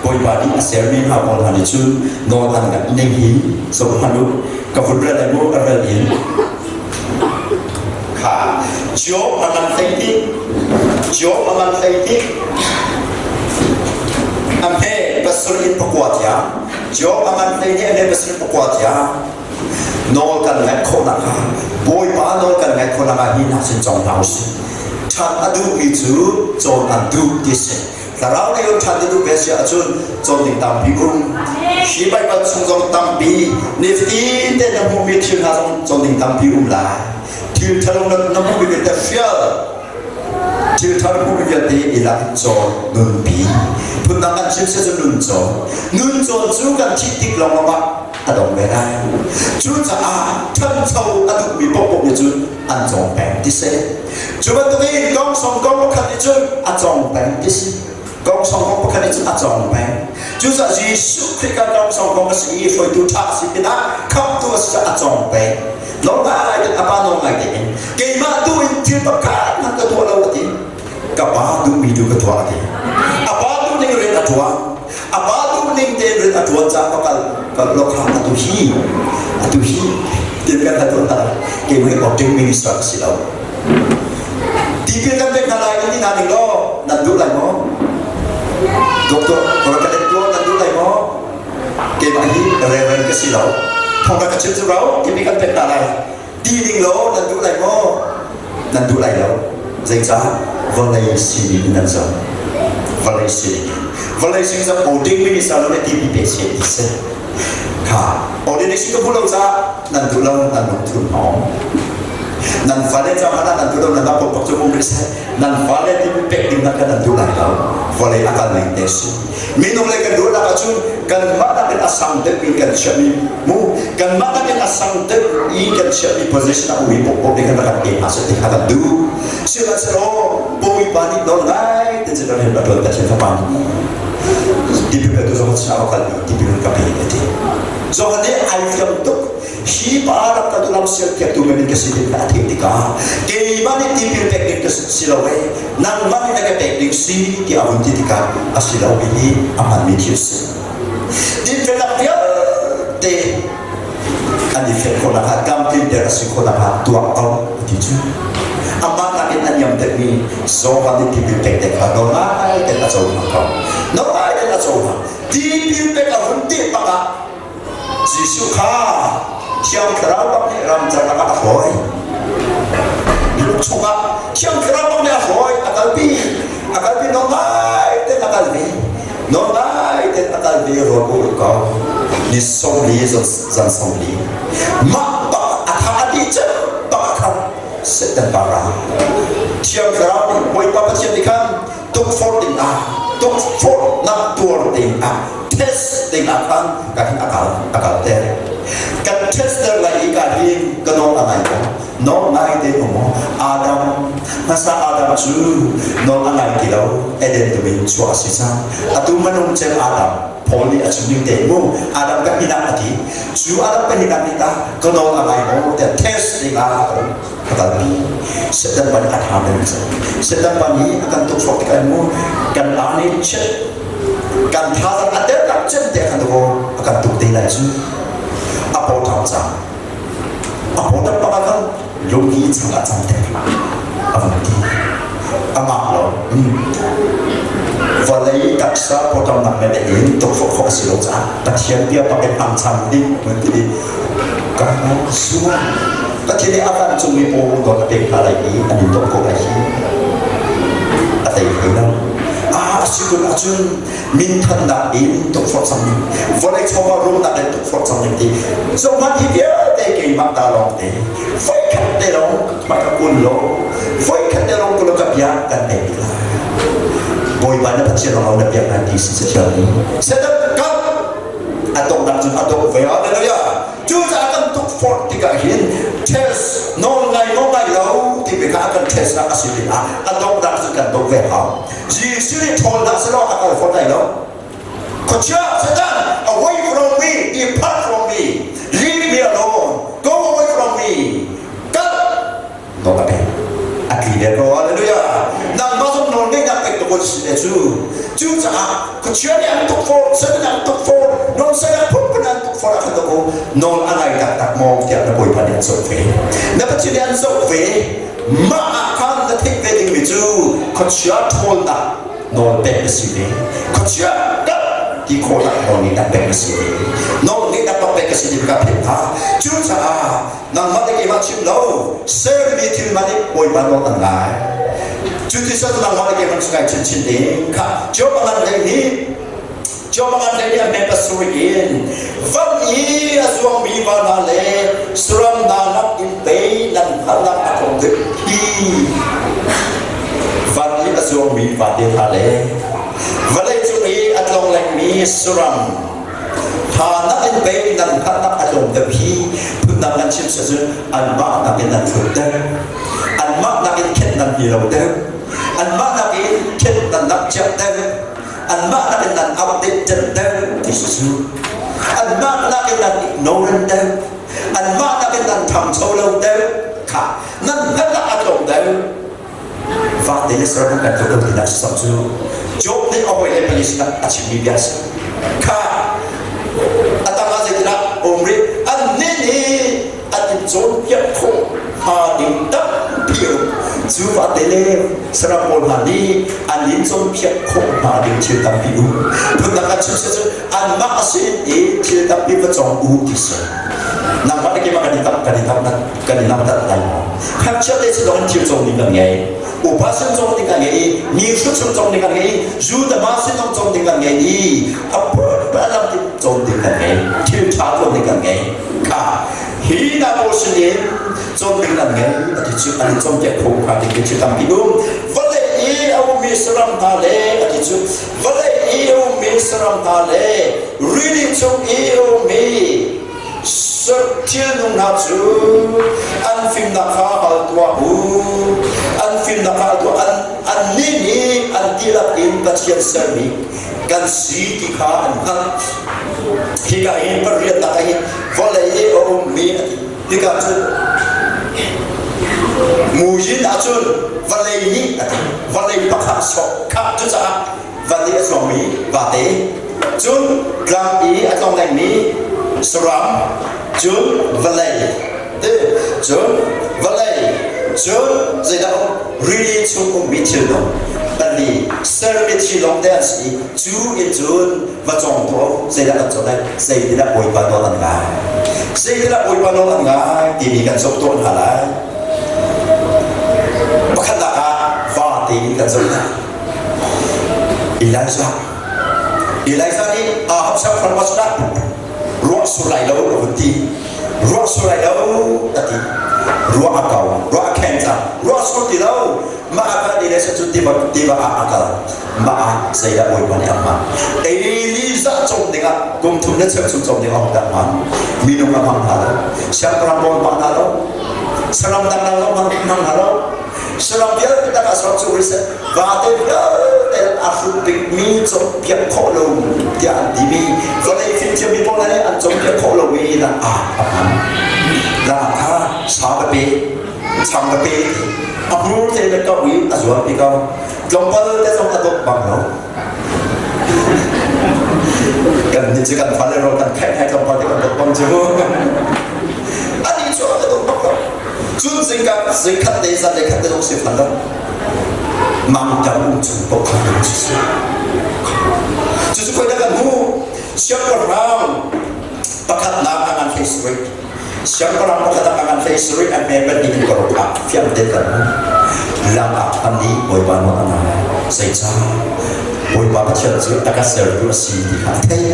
bồi bà đi sẽ mi hà còn hành chun nó thành cả nên hí sống hành lúc cả phút ra lại mua ra liền khá chỗ mà mình thấy đi chỗ mà mình thấy đi anh thấy bác sĩ in bác quạt ya chỗ mà mình thấy đi anh thấy bác sĩ bác quạt ya nó cần ngày khôn là bồi bà nó cần ngày khôn là hi na sinh trong nào sinh chăn adu mi chú chọn adu đi sinh là rau này ông chăn adu bé sẽ chọn chọn tình tam bi khi bay vào trong dòng tam bi nếu tin đến năm hôm mi thiên hà chọn tình tam bi là thiên thần năm hôm mi việt phiêu thiên thần hôm mi việt thì là chọn nương bi phun năng ăn chim sẽ chọn nương chọn chú cần chỉ tích lòng mà đồng về đây chú cha thân sâu adu mi bốc bốc như chú ăn chọn bèn đi xe chú bắt tôi đi công song công bốc khăn đi chú ăn chọn bèn đi xe công song công bốc khăn đi chú ăn chọn bèn chú sa Giêsu khi các công song công cái gì phải tu tháp gì đó không tu sẽ ăn chọn bèn nó là cái apa nó là cái cái mà tu thiên bậc khác nó cái tua đâu thì các bạn tu mi tu cái tua thì apa tu nên người ta tua apa tu nên người ta tua chắc các lộc hàng tu hi tiền cái tu ta cái người có tiếng mình sợ gì đâu thì cái bên này cái nào thì lo đặt đủ lại nó doktor kalau kita tua dan dulu lagi mo kembali reven ke silau thong ka chim chu rau ki bi kan pek ta lai di ding lo dan dulu lagi mo dan dulu lagi lo zai cha volei si nan zo volei si za oding mi sa lo ne ti bi pe se ti se ka oding ni si ko bulo za dan dulu lo dan thun no nan fale cha mana nan dulu nan apa pok chu mo se nan fale ti bi pe ding na ka dan dulu lagi lo volei akal nai tes minum le kan dulu ka chun kan mana kan asam de bi kan chami mu kan mana kan asam de I kan chami position aku bi pok de kan ka ke asa ti ka du sila sero boi pani don nai te je kan ba don ta chen ka pan di bi tu so sa ka di bi ka pe ti so ne ai fiam tu hi ba ra ka tu lam sia ke tu me ke si ka ti ti ka ke ba ni ti bi pe ke sila we nan ma ni ka pe ke si ki avun ti ka asila we ni aman mi ti se di pe la pia te ani fe ko la ka gam ti de si ko la ka tu au ti chu amma na ke an yam te ni so ba ni ti bi pe te ka no ma ai te ka so ma ka no ai te ka so ma ti bi pe ka hun ti pa ka Giêsu kha chiang khara ba ni ram cha ka hoi lúc chunga chiang khara ba ni hoi akal bi no mai te akal bi ro ko ka ni som li zan som li ma ba atha di cha ba kha se ta ba ra chiang khara ba hoi pa pa chiang ni kan tuk for ding tuk for na tur ding test ding akan kahin akal te kan test der lai kahin kano anai ko no nai te mo adam masa adam chu no anai ti lo eden to bin chu asisa atu manung chen adam poli achung te mo adam ka ina ati chu adam ka ina ta kano anai mo te test ding akal bi sedan ban atham sedan ban ni akan tuk sok kan mo kan ani chet kan thazan ader tak chen te kan do akan tuk te lai chu apo tham cha apo ta pa kan logi chang chang te avanti ama lo valai taksa potom nak me in tok fo fo si lo cha pathian dia pakai am cham di menti ka suwa pathian akan chumi po do ka te ka lai ni ani tok ko lai atai hina sikun achun min than da in to for something volai choba room da to for something ti so ma ti dia te ke ma ta long te foi khat te long ma ka kun lo foi khat te long ko ka pya kan te la boy ba na patche long na pya kan ti se cha ni se da ka atok da chun atok ve hallelujah chu cha kan to for ti ka hin test no ngai lo ti be ka kan test na asili atok da chun kan to ve ha Jesus told us not about what I know. Satan, away from me, depart from me, leave me alone, go away from me. God, no kape. Aki de ko hallelujah. Nang masuk non ni nak pek tu bos ni chu. Chu cha, ko chuyện yang tuk phô sẽ yang tuk phô non sẽ yang phúc bên tuk phô là cái đó non anh ấy đặt đặt mong tiệt nó bồi bàn điện sốt về nếu bắt chuyện điện sốt về mà khăn là thích về thì mình chú có chuyện thôn đã non bé cái gì đấy có chuyện đó thì khó là non nghĩ đặt bé cái gì đấy non nghĩ đặt bé cái gì đấy gặp hiện ha chú cha nang mà cái mà chim lâu sẽ bị thiếu mà đi bồi bàn nó tận lại chú thì sao nang mà cái mà chúng ta chân đấy cả cho bạn này đi cho bạn này đi anh em soi in vẫn ý azuang mi vào na lệ suram na nắp in bay lần lần nắp công đức hi vẫn ý azuang mi vào đi na lệ vẫn ý chú ý azuang lạnh mi suram hà nắp in bay lần lần nắp công đức hi phun nắp anh chim sơ anh mắc nắp in lần phun đất anh mắc nắp in kết lần hi lâu đất anh mắc nắp in kết lần nắp chậm đất anh mắc là cái lần update chân đâu thì sự anh mắc là cái lần ignorant đâu anh mắc là cái lần thầm sâu lâu đâu cả nên hết là ăn lộn đâu và để cho nó cần tôi thì đã sống chú chốt đi ở ngoài đây là chỉ bị bias cả anh ta nói gì đó ông biết anh nên đi anh trốn nhập khổ hà đình đất biểu chú và để lên sắp một hà đi anh đến trốn nhập khổ hà đình chưa tập biểu thường là các chú sẽ anh mắc xin ý chưa tập biểu và trong u thì sao nằm mắt cái mà cái đi tập này khác trước đây sẽ đón chiều trong những ngày upasan trong những ngày nhiều suất trong những ngày dù đã mà xin trong những ngày đi apa làm trong những ngày chiều trả trong những ngày cả khi nào bố sinh trong những ngày thì chú anh trong cái khung khá thì chú tâm bị vấn đề ý ông mi sram ta lệ thì chú vấn đề ý ông mi sram ta lệ reading trong ý ông mi thiên nung na chú anh phim na khá hal tua hu anh phim na khá tua anh ni anh đi lạc in bắt hiện sơ mi gan si thì khá anh hăng khi cả in bắt riết na cái vợ lấy ông mi thì cả chú mùi gì đã chú vợ lấy ni vợ lấy bắt hạt sọ khắp chú cha vợ lấy sọ mi và thế chú làm ý ở trong này mi Sram, Jun, Valay, Jun, Valay, Jun, they don't really to meet you. But the service long dance, June in June, và trong đó, they đã cho đây, they đã bồi bàn đó là ngài, they đã bồi bàn đó là ngài, thì bịกันsống tốt hả lại, bắt khát đã và thìกันsống này, Elijah đi, học sao phần bắt đó. Ruang surai lau berhenti, ruang surai lau tadi, ruang akal, ruang kenza, ruang surai lau, maka dia satu tiba akal, maka saya dah boleh banyak aman. Eliza trong dengan kumtum dan trong dengan orang aman, minum aman halau, siapa orang aman halau, salam dan halau aman halau, salam dia kita kasih surai và đây akhir pikmi trong việc khổ lâu thì anh đi mi và đây phim chưa mi bao này anh trong việc khổ lâu vì là là ha sao cái bê chăm cái bê anh muốn thì là câu ý anh nói bị câu trong bao để trong cái bằng nó cần chỉ cần phải rồi cần khép hay trong bao thì cần bằng chứ anh đi chỗ cái đó bằng đâu chuyên sinh các sinh khát để ra để khát để trong sự phản động mang jauh untuk Yesus. Yesus kau dah mu siapa orang pakat nangan history, siapa orang pakat nangan history and never di korupsi, yang dekat lang andi boy banu anak saya boy bapa cerita tak serbu si di hati,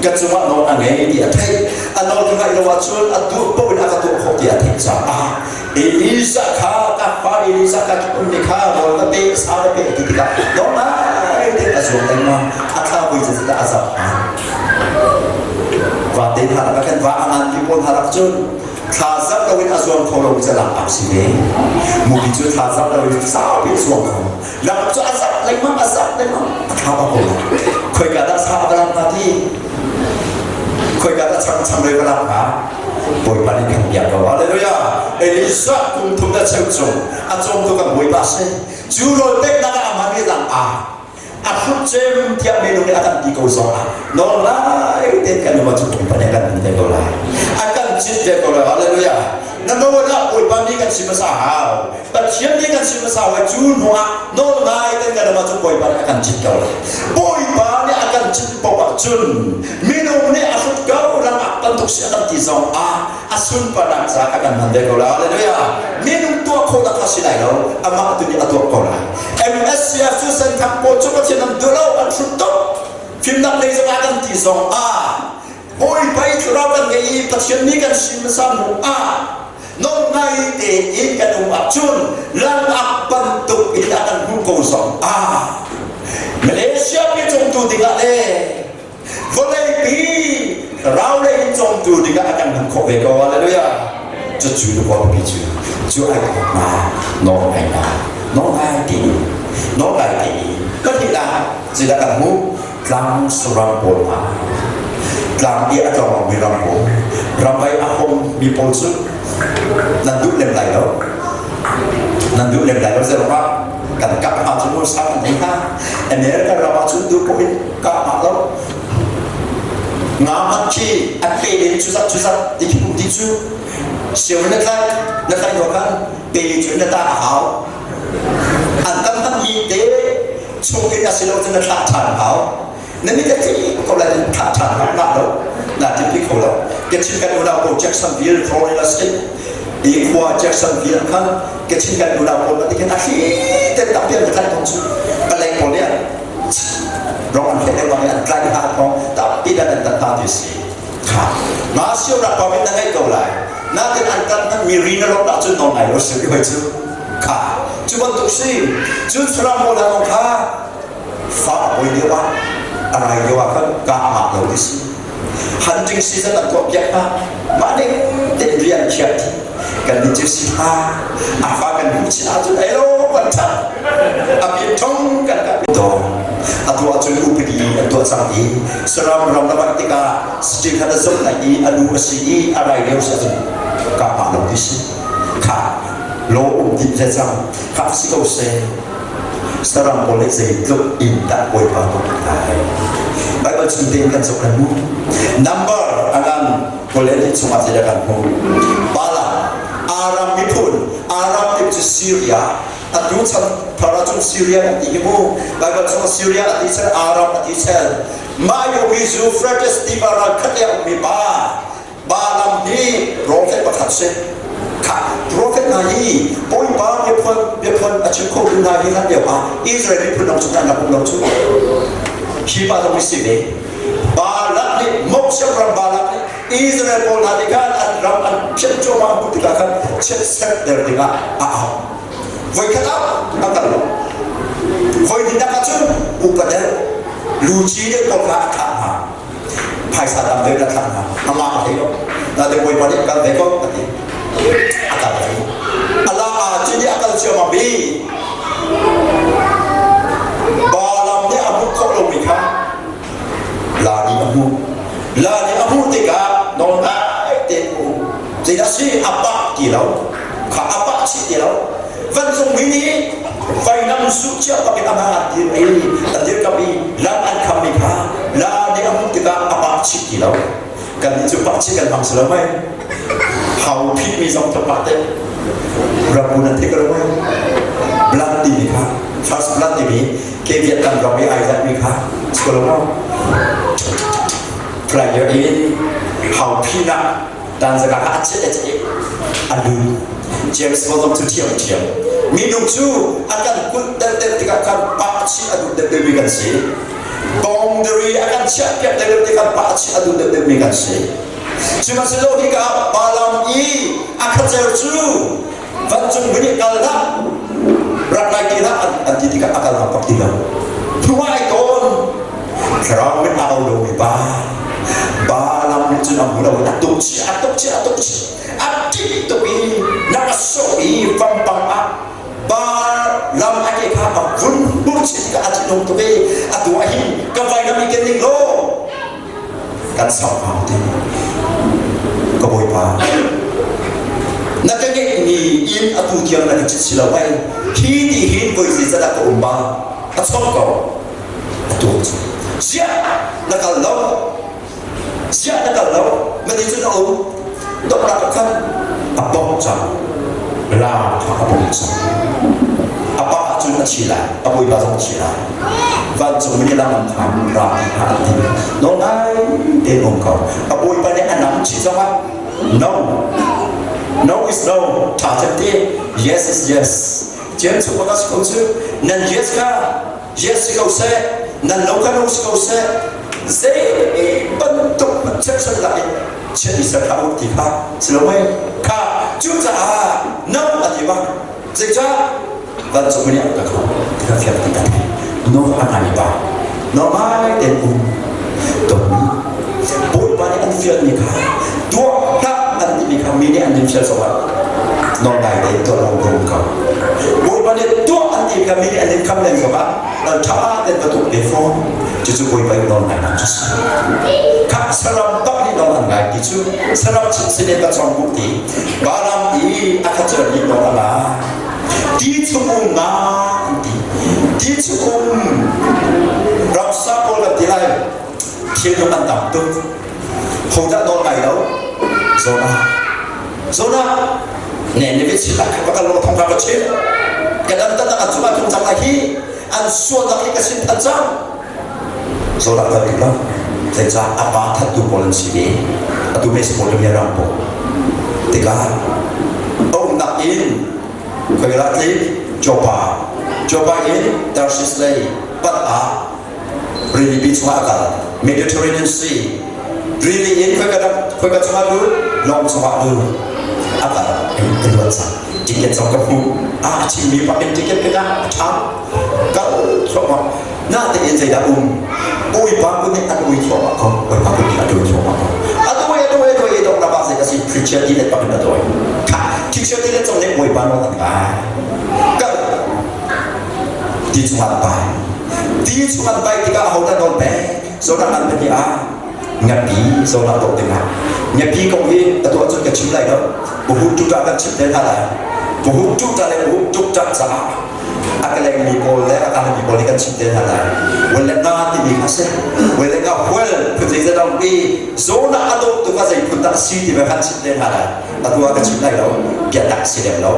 kecuma no angai di hati, anol kita ilawacul atu pun agak tu hoti hati sah. Elisa kah Elisa kah unikah orang tapi sahaja ketika dona itu asal tema akal boleh jadi asal waktu itu harapan waan di pun harap jun khazab kawin asal kalau bisa langkap sini mungkin jun khazab kawin sahaja suang langkap jun asal lemah apa pun kau kata sahabat dalam tadi kau kata cang mereka langkap bồi bàn đi càng đẹp đó, Hallelujah. Elisa cùng thùng đã chịu chung, anh trong tôi cần bồi bàn xem, chú rồi tết đã làm ăn đi làm aku cem tiap menu ni akan dikosong nolai tekan macam pembanyakan tekolah akan cip tekolah haleluya number one oi pandi kan si masahau pathian ni kan si masahau jun hoa nolai tekan macam boy pan akan cip tekolah boy pan ni akan cip bawa jun menu ni asut kau orang akan tuk si akan tisong asun panak sa akan tekolah haleluya menu tua kau tak kasih lagi amak tu ni atuak kau lah MSCF Susan Kampo coba jangan dulu ansutok film nak lagi akan tisong boy baik terapan gay pasien ni kan si masamu non nai te kan acun lang apan tu ini akan bukosong Malaysia ni trong tu tiga le boleh pi rau le trong tu tiga akan bukok bego haleluya cucu tu kau biju cucu no ai ti có thể là chỉ là cảm ngũ làm sura bồn làm dia atau miram bồn ramai ahom di polsu nandu lem lai đó giờ apa kan kap ha semua sama ni Amerika ramai tu poin kap ha lo ngamat chi ape susah di chu siêu nó khai đồ kan pe chuyện ta hảo anh tâm y tế chung cái là sự chân là thản hảo nên cái gì cũng là thản hảo nào đâu là typical đâu cái chuyện cái đồ nào của Jacksonville Florida State đi qua Jacksonville kan cái chuyện cái đồ nào của là cái gì tên đặc biệt là cái công sự cái này của này rồi anh thấy cái này cái hạt không đặc biệt là tên đặc biệt gì mà siêu đặc biệt là cái câu lại na cái anh kan mirina lo đã chân non này lo sự cái chứ cuma untuk si, cuma seram orang muka, faham boleh dia apa, arai dia akan kamak lalu di sini. Hunting season atau objek mana tendian jadi, kan itu sih apa kan bucin aja, elo bantah, abi tong kan itu, atau acuan upedi, atau sangi, seram dapat ketika sedikit ada zon lagi, adu masih arai dia usah kamak lalu di sini, lo di dalam kapsi kau sekarang boleh sehidup indah boleh bangun Bible ceritakan seorang number akan boleh cuma sediakan bala Aram itu Syria atau perajin Syria ibu Bible cuma Syria itu Aram itu Mayu bisu Euphrates di barat kerja balam ni roket berhasil Prophet nahi, boy bar dia pun acik kau nahi kan dia Israel pun nak cakap nak pulang tu. Siapa tu mesti ni? Balak ni, moksa ram balak ni. Israel pun ada kan, ram cek cuma pun tiga kan, cek set dari tiga. Kau kata apa lo? Kau tidak kacau, upada luci dia pun nak kata. Pai sadam dia nak kata, amak dia. Nanti boy balik kan dekor tadi. Akal lagi Allah jadi akal siapa bi balamnya abu kau lo mikha lagi abu tiga nona temu tidak si apa kilau apa si kilau vansung ini final suci apa kita mati ini tadi kami lawan kami lagi abu tiga apa si kilau kan itu pasti kan bang selamai hau pit mi song tempat deh, berapa nanti kalau belanti ni kah, fast belanti ni, kegiatan kami ayat ni kah, sekolah mau, player ini hau pina dan segala aceh, aduh, James Bond tu tiap, minum tu akan kut dan dikatakan pakcik aduh dan demikian sih, boundary akan siap dan dikatakan pakcik aduh dan demikian sih. Cuma selogika balam i akan terju vancung bunyi kalah rakyat kita anti tidak akan nampak tidak dua ikon keramat awal balam itu nak mula atuk ati tu ini nak soi pampang balam ake kapa pun cik ati dong tu atu ahi kawai kami kening lo kan sama tu kau pa nak ni in atu tiang nak cik silawai hini hin kau isi sada kau umba atau kau tuột xia là cả lâu xia là cả lâu mà đi cho nó ổn động là cái bông chẳng là thằng bông chẳng apa chúng ta chỉ lại apa bây giờ chỉ lại và chúng mình làm làm ra thì nó ngay đến ông cầu apa bây giờ anh làm chỉ cho anh no no is no thà chân đi yes is yes chuyện chúng ta sẽ không chứ nên yes cả yes câu sẽ nên no cả no câu sẽ dễ bận tục mà chấp nhận lại chuyện đi sẽ khảo thì khác xin lỗi cả chúng ta no là gì vậy dễ chưa và chúng mình đã có cái việc gì đó nó ăn này ba nó mai đến tổng bôi ba ăn việc này cả tua khác ăn đi cả mình ăn đi việc sao nó ngày đến tôi làm công cả bôi ba đến tua ăn đi cả mình ăn đi cầm lên các bạn là trả đến cái tụng phone chứ chú bôi ba nó ngày nào chứ các salam tóc đi nó là ngày thì chú salam chỉ sẽ đến cái trong bụng thì ba năm đi ăn cái gì nó là đi chung na đi chungรับทราบคนแบบที่ไรเทียนยมันต่ำตึ้งคงจะโดนไหนแล้วโซน่าเนี่ยนี่เป็นสิ่งที่เขาการลงทำการเชื่อกันตั้งแต่อันสุดท้ายจำได้ที่อันส่วนที่กระสินทันจังโซน่าก็ดีแล้วแต่จะอาบาทัดดูบอลสีนี้ดูไม่สมบูรณ์ยังรำบแต่ก็ต้องนักอินเคยรักที่coba ini Tarsis lay pada really beach makan Mediterranean Sea really ini kau kata cuma dulu long cuma dulu apa kedua sah tiket sama kamu cimi pakai tiket kena cam kau coba nanti yang saya ui bangun ni aku coba kau bangun ni aku coba kau aduh itu berapa saya kasih preacher tidak pakai aduh teacher tidak cuma ui bangun kan đi chung ăn bài thì các hậu đã đón bé số đang ăn cái nhập bí số đang đổ tiền nào nhập bí công viên tôi cho cái chữ này đó bố hút chúng ta đang chụp đến hai này bố hút chúng ta lại bố hút chúng ta sao cái này bị bồ lẽ cái này bị bồ lẽ cái chụp đến hai nàyวันแรกน่าที่มีข้าศึกวันแรกก็เวลคือใจจะต้องมีโซนอันโตตัวก็จะพุ่งตัดสีที่แบบchụp đến hai nàyตัวก็chụp này đóเกี่ยตัดสีเดียวđó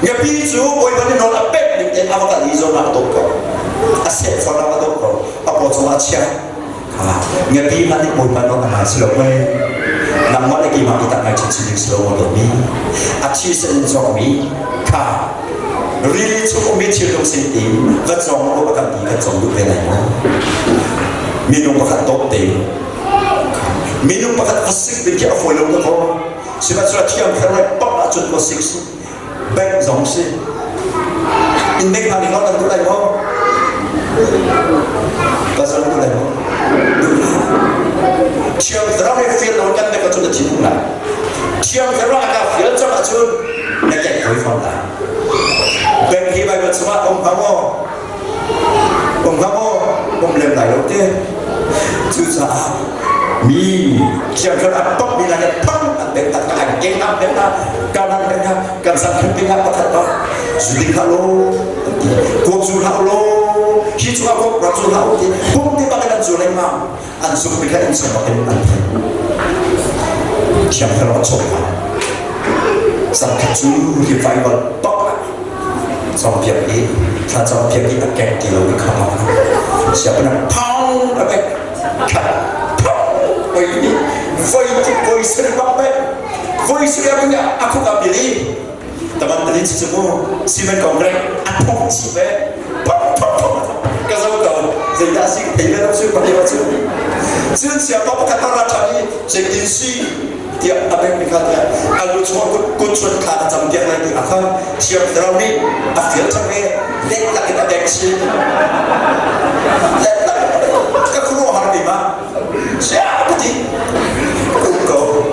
nhập bí chú bồi vấn đề nó là bếp những cái áo cái lý do là tốt có sẽ phải là tốt có áo bộ trong áo chia nhập bí mà đi bồi vấn nó là sự lỗi nằm mất cái mà kita ngay chỉ được sự lỗi của mình chỉ sẽ cho mình really chú mình chỉ được sinh tím và trong nó có cái trong lúc này mình không có tốt tím mình không có cái sức để kéo phổi lông nó sẽ bắt đầu thiam cái này bóc ra chút có sức bên dòng xe in bên hàng thì nó là cái này không và sao cái này không chiều cái đó hay phiền nó căn này có chút là chín không lại chiều cái đó là phiền cho mà chưa để chạy khỏi phòng lại bên khi bài vật số ông không làm lại đầu tiên chứ sao mi chiều cái đó bóc đi là cái thắng anh bên ta cái anh năm bên ta kanan mereka kan sampai pihak apa sudah kalau kau sudah kalau hidup aku rasul kalau pun di bagian Sulaiman ansur mereka insya Allah nanti siapa kalau coba sampai juru di final top sampai ini sampai ini agak di luar kamar siapa nak pound apa pound ini voice apa voice dia punya aku tak pilih teman-teman semua simen konkret aku simen kalau kau tidak sih tidak harus pakai baju siapa kata raja ini sekinsi dia apa yang dikatakan kalau cuma kuncut kata jam dia lagi akan siap terang ni akhir sampai letak kita deksi letak kita keluar hari mana siapa sih kau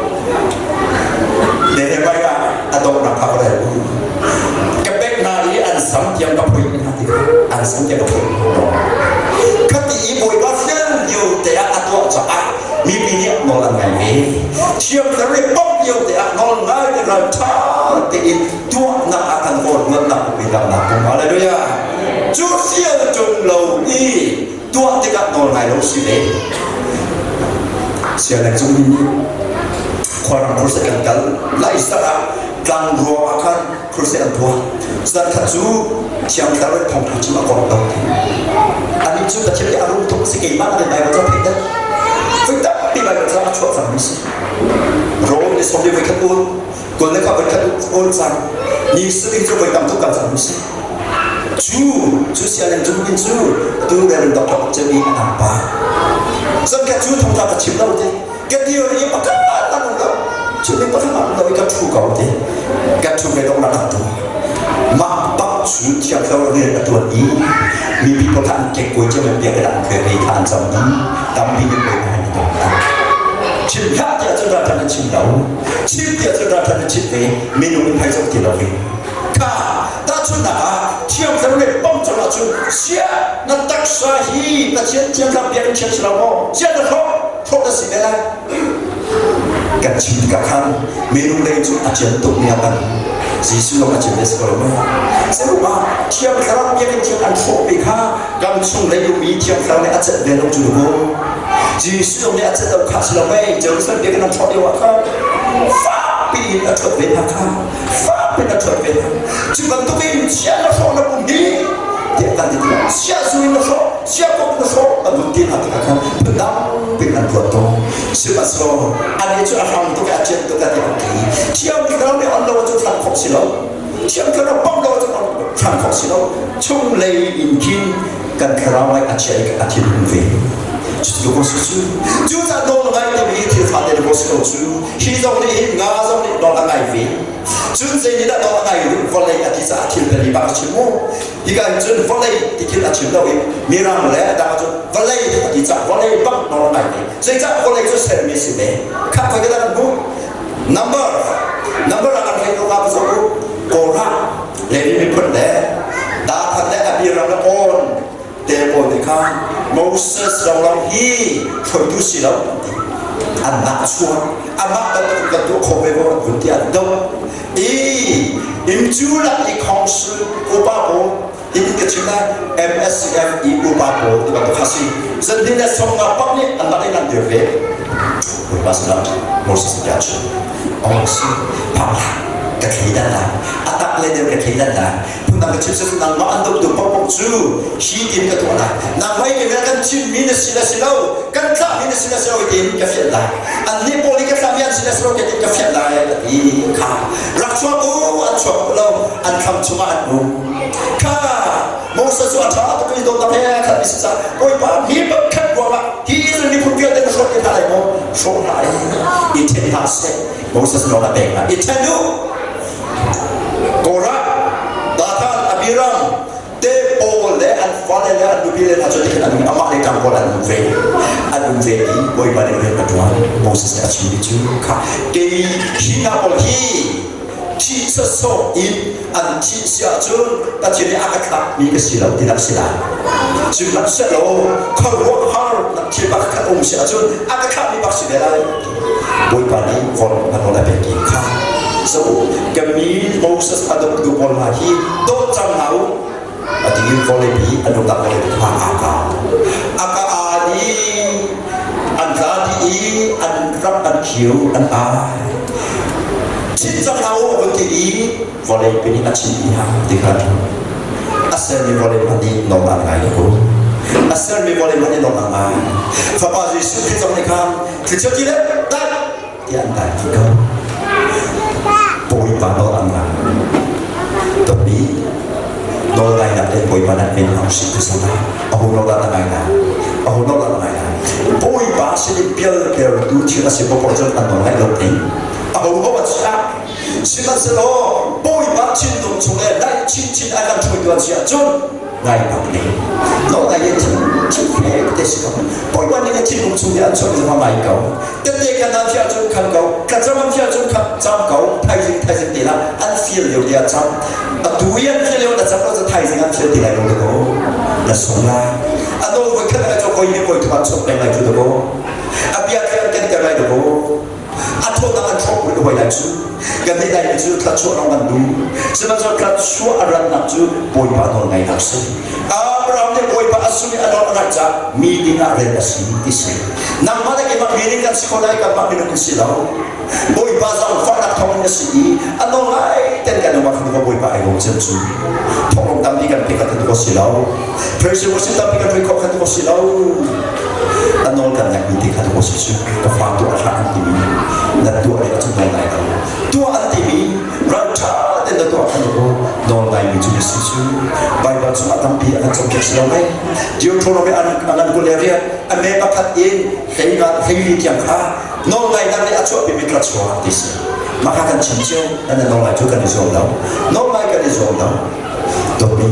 để bây giờ atau nak apa lagi? Kebek nari ansam yang kapui hati, ansam yang kapui. Kati ibu ibu fian yo dia atau apa? Mimpi nolan ngai. Siap dari pop yo dia nolan ngai dengan tar ti tua nak akan kor nak bidang nak. Haleluya. Jusian jumlau i tua tiga ngày lâu xí đấy sẽ là chúng mình khoa làm khối sẽ cần lại ra càng rùa akan khối sẽ ăn thua dân thật chú chiang ta với phòng thủ chỉ mà còn đâu anh đi chú ta chỉ để ăn thùng sẽ kỹ mang đến bài vào trong hình đấy với tất bị bài vào trong chỗ rằng mình rồi để xong đi với các uốn còn lấy các với các uốn rằng như sự đi cho với tầm thuốc cảm rằng mình chú sẽ làm chúng mình chú tôi đã làm đọc đọc cho mình làm ba dân các chú thông ra chìm đâu thế cái điều này mà các bạn đang làm đâu chú mình có thể làm đâu các chú cầu thế các chú về đâu là làm đâu mà bắt chú theo theo người là tuần ýมีพี่ประธานเก็บกุยจะเป็นเบียร์กระดานเคยไปทานสำนักตามพี่ยังไปทานตรงนั้นชิมยาจะจะทานชิมเราชิมจะจะทานชิมเองเมนูเป็นไทยสกิลเราเองค่ะถ้าชุดหนาเที่ยวจะไม่ป้องจะละชุดเสียนั่นตักสาฮีนั่นเชียนเชียนกับเบียร์เชียนเราโม่เชียนเราโทษสิ่งอะไรกันชิมกับข้าวเมนูเลยชุดอาจารย์ตุกเนี่ยกันYesus orang macam ni sekarang ni. Saya lupa tiap sekarang dia kan tiap ansur pika, langsung lagi mi tiap sekarang ni ajar dia nak jual. Yesus orang ni ajar tahu kasih lagi, jangan dia kan ansur dia wakar. Fapi ajar dia wakar, fapi ajar dia. Jika tu ni siapa ansur nak bumi, dia kan dia. Siapa suin ansur, siapa pun ansur, aduh dia nak akan pedang dengan kuatnya. Sebab so, ada tu aham tu ajar tu kan dia. Tiap sekarang ni Allah tu tak khóc lo, tiap sekarang bang lo tu tak khóc lo, chung lei in kin kan kerawai ajar ke ajar umve. Jadi kau susu, juga dong ngai tu ni tiap hari kau susu, hidung ni ngazong ni dong ngai ve. Jun saya ni dah dong ngai tu, volei ajar ajar beri bang cimu, jika jun volei dikit ajar lo, miram le, dah jun volei ajar volei bang dong ngai ni. Saya volei tu servis ni, kap kita kan bu. Number akan kita apa sahaja korang lebih pendek dah pendek abis orang on telepon dekat Moses orang hi produksi orang anak suam anak batu batu kobe orang bunti ada imjulah ikongsu ubabo ini kecilnya MSCF ubabo di batu kasih sendiri semua apa ni anak ini nanti deh pasal Moses jatuh orang si papa kekaitan lah, atak leder kekaitan lah. Punang kecil sesuatu nama anda tu papa tu, hidim ketua lah. Nama ini mereka cip minus sila silau, kan tak minus sila silau hidim kefiat lah. Ane boleh kekamian sila silau hidim kefiat lah. Ika, raksuan ancuan lau, ankam cuma anu. Ka, Moses tu ada tu itu tapi kan bisa. Oi pa, ni berkat gua lah. Hidup ni pun biar dengan surat kita lagi mo, surat ini terhasnya. Moses nak tengah. Itu Korang datang abiram tepo le anfale le adubile na jadi kan amak le kampol adubile ini boy balik le Tuhan Moses dah curi juga ke hina boleh ci sesuatu an ci siapa tak jadi akak ni kesilau tidak silau cuma silau kalau hal nak cipak kat siapa akak ni pasti belai boy balik kon anola beki so kami Moses ada dua lagi dua jangau adi boleh bi ada tak boleh akak adi anjadi anrap ankiu anai cinta kau berdiri boleh pilih acinya dengan asal ni boleh mandi normal aku asal ni boleh mandi normal Papa Yesus kita mereka kerja kita tak diantar kita boy panel angga tapi nolai nak boy panel ini harus bersama aku nolai nak aku nolai nak boy bahasa ni biar biar tu cina siapa pun jangan nolai lagi aku bawa cakap siapa selo boy bahasa ni dong cuma dah cincin akan cuma dua siapa ngai pakai nolai yang cincin kita siapa boy bahasa ni cincin cuma cuma sama mai kau ketika nanti akan kau kerja nanti akan jam kau Thai sinh đi là ăn phiền nhiều địa trong túi ăn phiền nhiều là trong đó Thai sinh ăn phiền thì lại không được là sống la anh tôi với cái này cho coi như coi tụi bạn sống này lại chưa được anh biết cái này được anh thôi đang ăn chọc với cái này chứ gần đây này chứ thật số nó ăn đúng xem ra thật số ăn nặng chứ bồi bát hồi ngày nào sinh Abraham thì bồi bát asumi ano anak meeting aren asi isi nang mana ke meeting kan sekolah kan minum silau boy bazar fadak thong asi ano ngai ten kan ma khnu boy pa ai gong chen chu thong tam ni kan pikat ko silau pressure mo sin tam pikat ko kan ko silau ano kan nak meeting kan ko sisu ka fa tu ala antimi na tu ai ka chu nai nai tu antimi rata den tu kan ko non ngai mi chu sisu Bible cuma tampi akan coklat selama Deuteronomy anan kuleria ame pakat in hei tiang kha non ngai nam le achu pimikrat so tis maka kan cincin dan non ngai juga dizom dau non ngai kan dizom dau tapi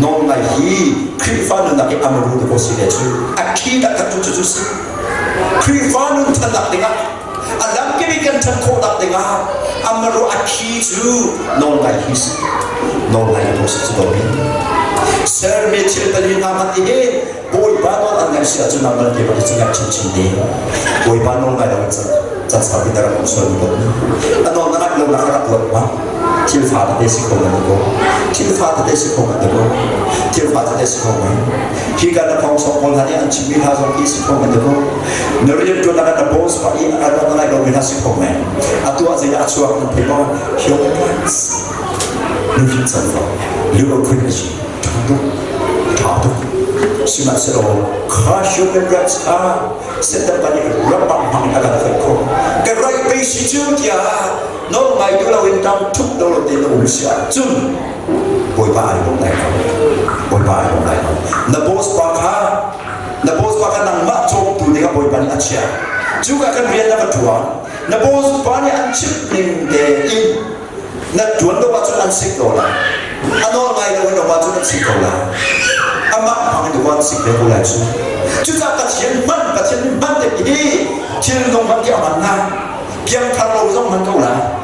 non ngai hi krifanu nak amru de posile chu akida kan tu chu krifanu tanak dengar alam kini kan tan kodak dengar amru aki chu non ngai hi non ngai posile tapi Sir Mitchell tadi nama ini, boy banol angin siapa tu nama dia pada cakap cincin dia, boy banol ngai dalam cakap sahaja dalam usul itu. Ano anak lo nak nak buat apa? Tilfat desi kau mana tu? Tilfat desi kau mana tu? Tilfat desi kau mana? Jika ada kawasan pol hari anjing mila so isi kau mana tu? Nurian tu nak ada bos pagi ada anak lo mila si kau mana? Atu aja acuak nanti bawa hidup. Nurian sahaja, lihat kerja. Tahu, simak selo, kasih berat sedang banyak rabak mengagal kau. Kerai besi juga, non mai tu lawan tam tuk dulu di Indonesia. Jun, boy bayi boleh kau, boy bayi boleh kau. Nabos pakar nang mak cok tu dia boy bani acia. Juga kan dia dapat dua. Nabos bani ancip ning deh. Nak jual tu baju ansik dolar. Ano ngai lo no baju ansik dolar. Ama ang duwan sik dolar su. Juga kacien man de ini. Cien dong man dia man na. Kiam tharo dong man kau lah.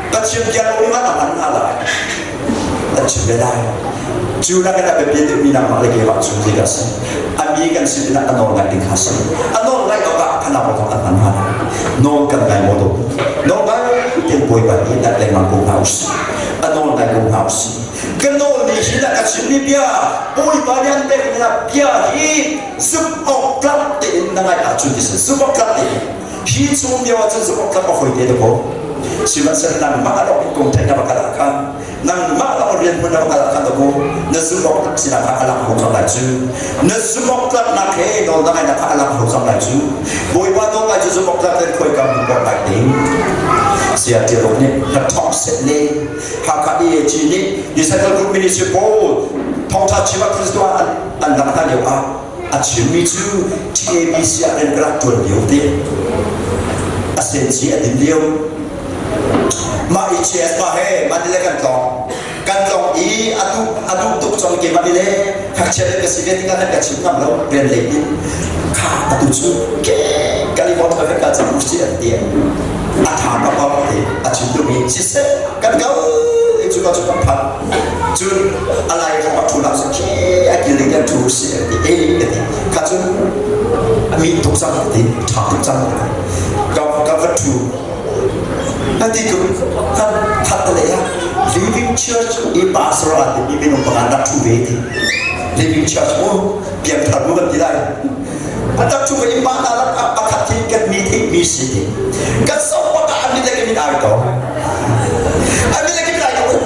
Kacien kiam lo man aman ala. Kacien bedai. Juga kan ada beda minang lagi baju juga sih. Abi kan sih nak ano ngai dikasih. Ano ngai kau tak kenal orang aman ala. Non kan ngai modal. Non ngai yang boy bani tak lemah kau haus. Ano ngai kau haus. Kenal ni kita kasih ni biar boy bani anda kena biar hi subok klap tin nangai acu di sana subok klap tin. Hi cuma dia wajib subok klap apa itu kau. Siapa senang maklum kau tanya bakalakan. Nang maklum orang pun bakalakan tu. Nasubok siapa alam kau sampai tu. Nasubok klap nak he dong nangai nak alam kau sampai tu. Boy bani nangai subok klap tin kau kamu kau baik. Siapa dia ni tak set le, hakadi cini di sektor grup municipal, thongta ciba Kristus anak tanya acimi tu TAB siapa yang gerak tuan dia tu, asensi ada dia, ma ICS bahe, madile kantong i adu tuk cong ke madile, hak cere kesini tinggal nak cipta malu brand lagi, kah adu tu ke kali mau terkait dengan mesti dia. Atau apa ni? Acim tu ni, sisa kan kau itu kau cakap apa? Jun alai kau tulang sikit, akhirnya tu sih ni, kau tu mi tu sang ni, tak sang kau tu. Nanti tu kan kata dia, Living Church ini pastoral ni minum pengantar tu beti. Living Church biar terbuka tidak. Ada tu ini mana apa kata ikan meeting misi. Kan semua tak ambil lagi minat itu. Ambil lagi minat itu.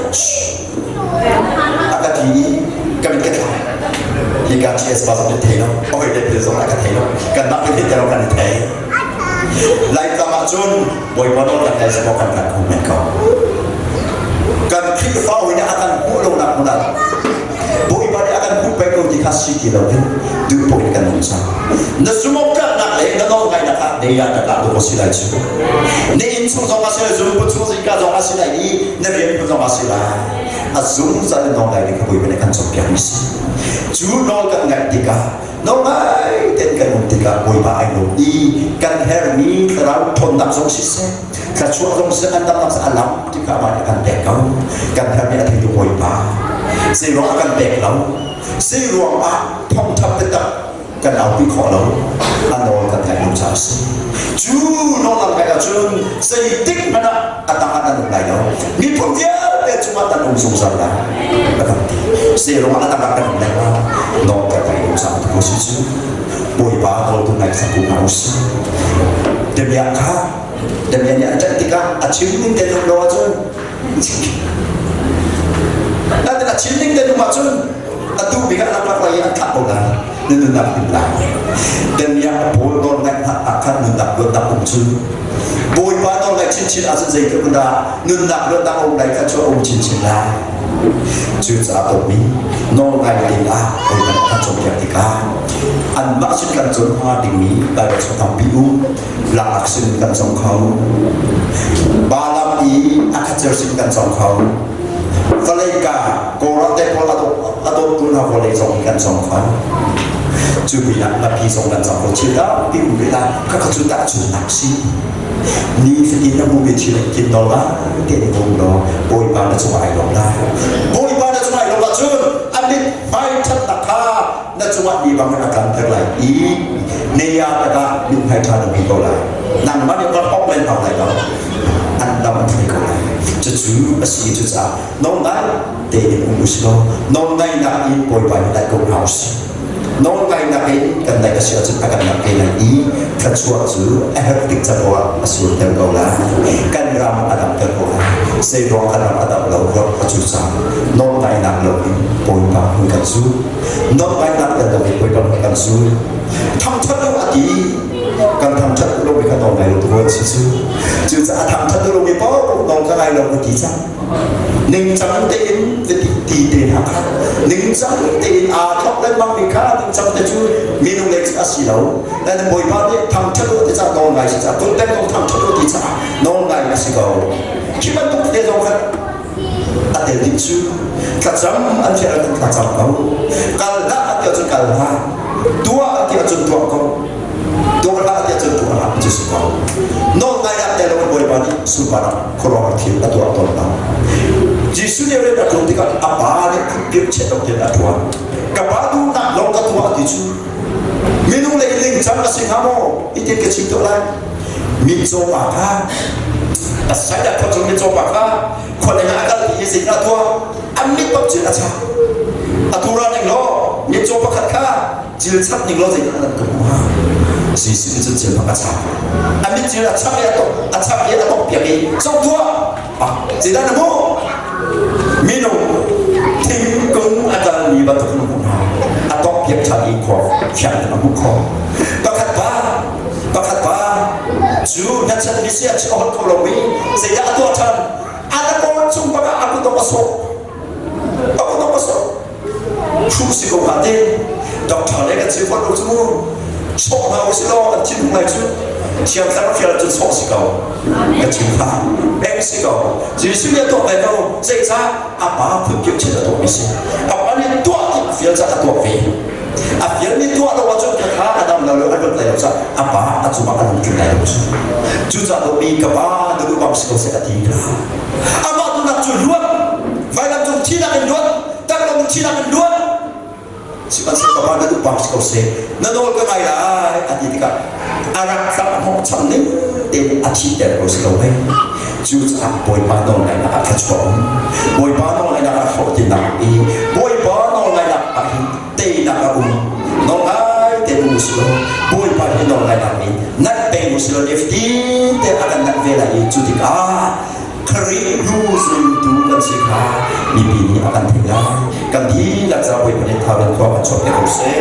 Agak tinggi kami kata. Hingga CS pasal itu teno. Oh ini betul agak teno. Kan nak pergi teno kan itu. Lain sama Jun, boy modal tak ada semua kan mereka. Kan kita ini akan pulang nak modal. Boy pada akan buka kau dikasih kita tu. Dua poin kan nusa. Nasumok kan nak nol ngai nak dia nak tu masih lagi. Ni insung sama masih zoom pun semua jika sama masih lagi, ni biar pun sama masih lah. Azum sahaja nol ngai dikau boleh kan sokya misi. Juru nol kan ngai dika, nol ngai ten kan dika boleh pakai nol. I kan hermi terau thon tak song sisa. Kacau song sisa kan tak alam dika mana kan dekau. Kan hermi ada hidup boleh pakai. Seruang akan dekau. Seruang thong thap tetap. Kan aku kalau anda kan tak macam sih. Juu nolak mereka jun, seitik mana atang-atang lain. Ni pun dia le cuma tan sung sang la akanti se ro mana tak akan lewa no ka kai usang tu sisu boy ba tol tu naik saku haus demiak ka demiak ni ada ketika achieving dan lo aja nanti achieving dan lo aja atu biga nak lagi angkat bola nundak bila demiak bolon nak akan nundak nundak umsun boy ba tol naik cincin asal zai ke benda nundak nundak om naik ka cho om cincin lah chưa trả tổ mi nô ngày đi là tôi đã tham trong việc thì cả ăn mã sinh căn trốn hoa đình mỹ tại để cho thằng biu lạc sinh căn trong khâu ba năm ý ăn chơi sinh căn trong khâu và lấy cả cô ra đây cô là tôi nào cô lấy trong căn trong khâu chưa bị nặng là khi trong căn trong khâu chỉ đó biu bị là các chúng ta chủ nặng sinh ni phải nó mua về chỉ là kiếm đó là tiền vùng đó bồi ba là trong ai đó là bồi ba là trong ai đó là chứ anh đi phải chất đặc ha là trong ai đi bằng cái cảm thật lại ý này à là đừng hay thà được câu lại nằm mắt những con ốc lên học lại đó anh đâm thấy câu lại cho chú bác sĩ chú cha nông đại để cũng được sao nông đại là in bồi ba đại công house nông đại là cái cần đại cái sự chúng ta cần làm cái này ý thật chuột chứ em định cho họ xuống theo câu là cần làm adam theo câu là xây dựng cần làm adam lâu rồi có chú sao nông đại là lâu bồi ba hơn cần su nông đại là lâu bồi ba hơn cần su thăm chất đâu à đi cần thăm chất đâu bị cái nông này rồi thôi chứ sẽ thăm chất đâu bị bỏ cũng nông cái này đâu có tí chăng ninh trắng tên thì tên hả ninh trắng tên thóc lên mang bị khá ninh trắng tên chú mình không lấy cái gì đâu nên là mỗi ba đấy thằng chất thì sao nông này sao tôi tên không thằng chất thì sao nông này là gì đâu khi mà tôi thấy rồi anh để định chú cả trăm anh sẽ là cả trăm đâu cả đã anh cho cả ha tua anh cho tua không tua là anh cho tua là chỉ số nông này anh để là mỗi ba đấy số ba khổ thì là tua tua đâu Yesus dia ada ketika apa ada kebir cetok dia tua. Kapatu nak long ketua itu. Minum lagi ling jam kasih kamu itu kecil tu lah. Minco baka. Saya dah kau minco baka. Kau dengan akal dia sih tua. Ambil top je aja. Aturan yang lo minco baka kah. Jilsat yang lo sih ada kemana. Yesus itu je baka sah. Ambil je aja ya tu. Aja ya tu biar so tua. Tidak nemu. Minum tim cũng akan libat dengan atau pihak cari kau cari nama kau bakat ba ju nak cari siapa orang Kolombi saya tu akan ada kau cuma aku tak masuk susi kau hati doktor ni kan siapa tu semua sok nak usi lo cinta mai tu siapa tak kira tu sok si kau cinta si kau Yesus dia tu apa kau saya apa pun kita cerita tu mesti apa ni tu apa dia cakap tu apa dia ni tu ada wajib kita ada melalui ada melalui apa cuma kan kita itu juga tu bi kapa tu bang si kau seperti itu apa tu nak jual Vailam tu tidak menjual tak nak tidak menjual siapa kapa tu bang si kau se nadol ke mai lah hati kita anak sama hong chang ni dia aci dia kau si kau chú cha bồi ba nông này là phát triển bồi ba nông này là phát triển nặng đi bồi ba nông này là tây là nông ai tây muslim bồi ba nông này là nát tây muslim if đi tây akan nak về lại chú thì cả kari muslim tu kan sikha ini akan tinggal kan di laksa bồi ba nông thao dan kau macam itu se